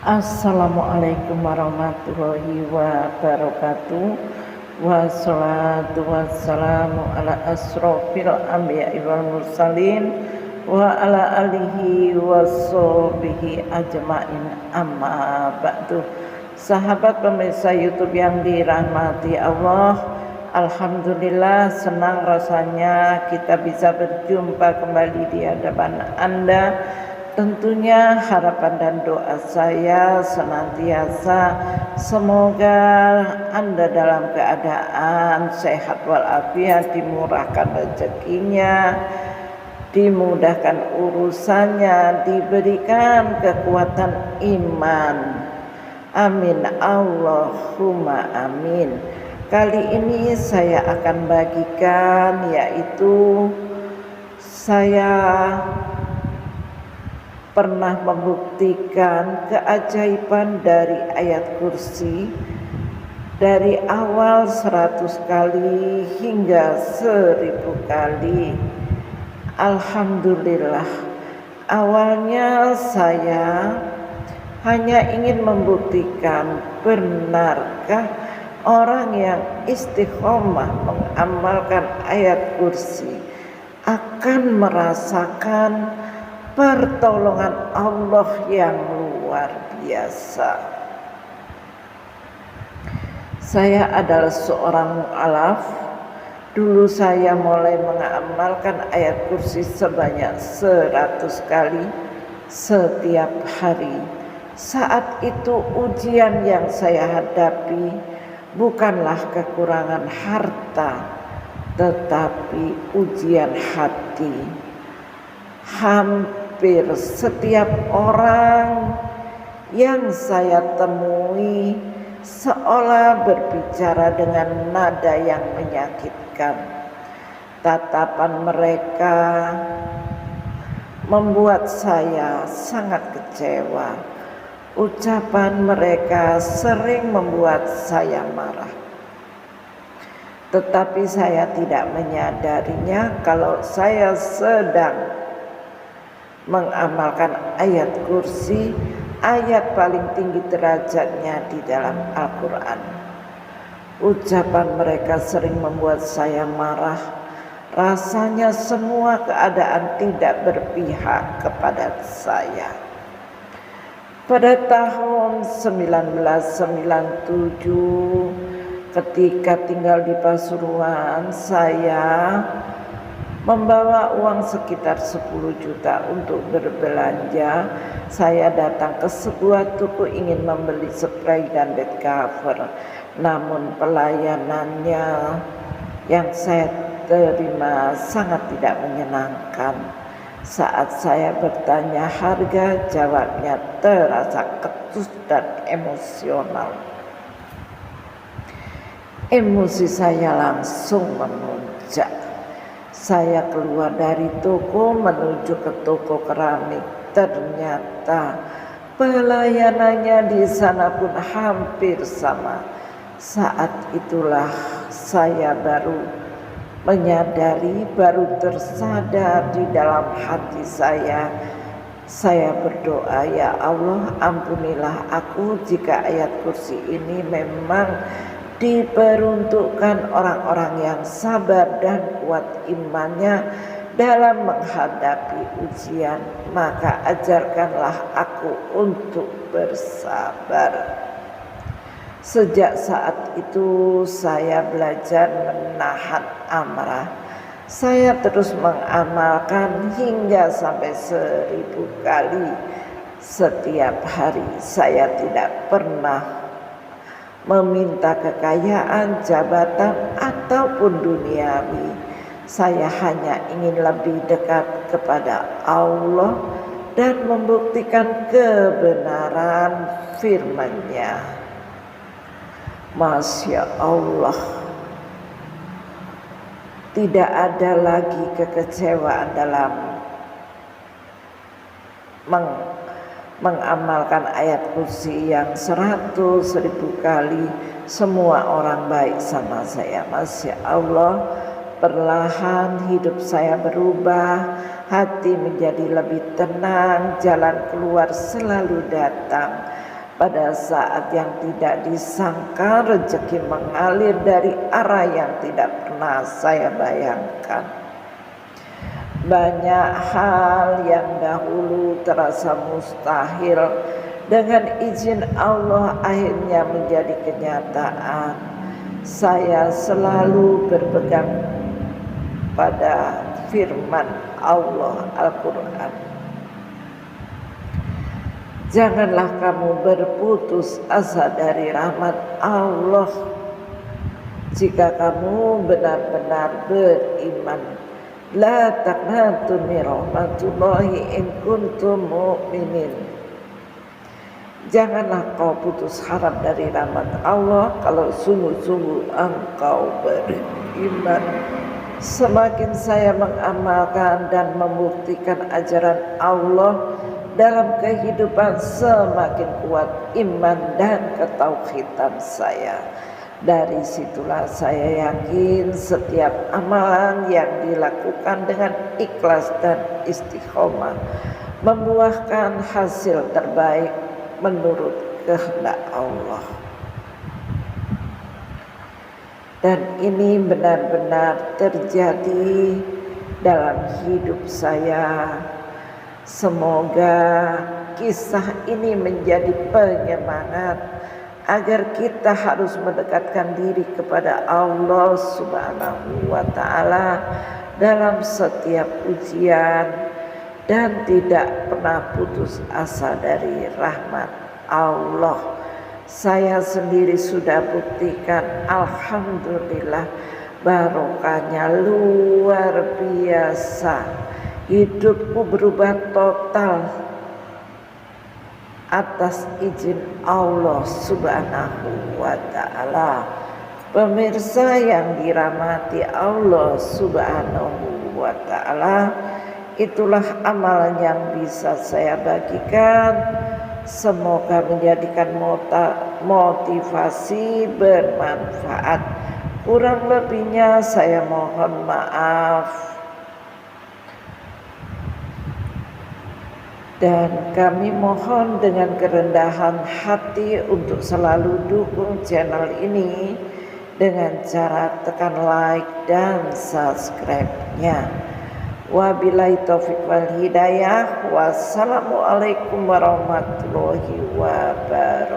Assalamualaikum warahmatullahi wabarakatuh. Wassalatu wassalamu ala asrofil anbiya'i wal mursalin wa ala alihi wassobihi ajma'in, amma ba'du. Sahabat pemirsa YouTube yang dirahmati Allah, alhamdulillah senang rasanya kita bisa berjumpa kembali di hadapan Anda. Tentunya harapan dan doa saya senantiasa semoga Anda dalam keadaan sehat walafiat, dimurahkan rezekinya, dimudahkan urusannya, diberikan kekuatan iman. Amin Allahumma amin. Kali ini saya akan bagikan, yaitu saya pernah membuktikan keajaiban dari ayat kursi dari awal 100 kali hingga 1000 kali. Alhamdulillah, awalnya saya hanya ingin membuktikan benarkah orang yang istiqomah mengamalkan ayat kursi akan merasakan pertolongan Allah yang luar biasa. Saya adalah seorang mu'alaf. Dulu saya mulai mengamalkan ayat kursi sebanyak 100 kali setiap hari. Saat itu ujian yang saya hadapi bukanlah kekurangan harta, tetapi ujian hati. Hampir setiap orang yang saya temui seolah berbicara dengan nada yang menyakitkan. Tatapan mereka membuat saya sangat kecewa. Ucapan mereka sering membuat saya marah. Tetapi saya tidak menyadarinya kalau saya sedang mengamalkan ayat kursi, ayat paling tinggi derajatnya di dalam Al-Quran. Ucapan mereka sering membuat saya marah. Rasanya semua keadaan tidak berpihak kepada saya. Pada tahun 1997, ketika tinggal di Pasuruan, saya membawa uang sekitar 10 juta untuk berbelanja. Saya datang ke sebuah toko ingin membeli spray dan bed cover. Namun pelayanannya yang saya terima sangat tidak menyenangkan. Saat saya bertanya harga, jawabnya terasa ketus dan emosional. Emosi saya langsung memuncak. Saya keluar dari toko menuju ke toko keramik. Ternyata pelayanannya di sana pun hampir sama. Saat itulah saya baru menyadari, baru tersadar di dalam hati saya. Saya berdoa, ya Allah, ampunilah aku jika ayat kursi ini memang diperuntukkan orang-orang yang sabar dan kuat imannya dalam menghadapi ujian, maka ajarkanlah aku untuk bersabar. Sejak saat itu saya belajar menahan amarah. Saya terus mengamalkan hingga sampai 1000 kali setiap hari. Saya tidak pernah meminta kekayaan, jabatan, ataupun duniawi. Saya hanya ingin lebih dekat kepada Allah dan membuktikan kebenaran firman-Nya. Masya Allah, tidak ada lagi kekecewaan dalam mengamalkan ayat kursi yang 100.000 kali. Semua orang baik sama saya. Masya Allah, perlahan hidup saya berubah, hati menjadi lebih tenang, jalan keluar selalu datang. Pada saat yang tidak disangka, rezeki mengalir dari arah yang tidak pernah saya bayangkan. Banyak hal yang dahulu terasa mustahil, dengan izin Allah akhirnya menjadi kenyataan. Saya selalu berpegang pada firman Allah Al-Quran. Janganlah kamu berputus asa dari rahmat Allah jika kamu benar-benar beriman. La taqnatu min rahmatullahi in kuntum mu'minin. Janganlah kau putus harap dari rahmat Allah kalau sungguh-sungguh engkau beriman. Semakin saya mengamalkan dan membuktikan ajaran Allah dalam kehidupan, semakin kuat iman dan ketauhidan saya. Dari situlah saya yakin setiap amalan yang dilakukan dengan ikhlas dan istiqomah membuahkan hasil terbaik menurut kehendak Allah. Dan ini benar-benar terjadi dalam hidup saya. Semoga kisah ini menjadi penyemangat agar kita harus mendekatkan diri kepada Allah Subhanahu wa Ta'ala dalam setiap ujian dan tidak pernah putus asa dari rahmat Allah. Saya sendiri sudah buktikan, alhamdulillah, barokahnya luar biasa. Hidupku berubah total atas izin Allah Subhanahu wa Ta'ala. Pemirsa yang dirahmati Allah Subhanahu wa Ta'ala, itulah amalan yang bisa saya bagikan. Semoga menjadikan motivasi bermanfaat. Kurang lebihnya saya mohon maaf. Dan kami mohon dengan kerendahan hati untuk selalu dukung channel ini dengan cara tekan like dan subscribe-nya. Wabillahi taufiq wal hidayah. Wassalamualaikum warahmatullahi wabarakatuh.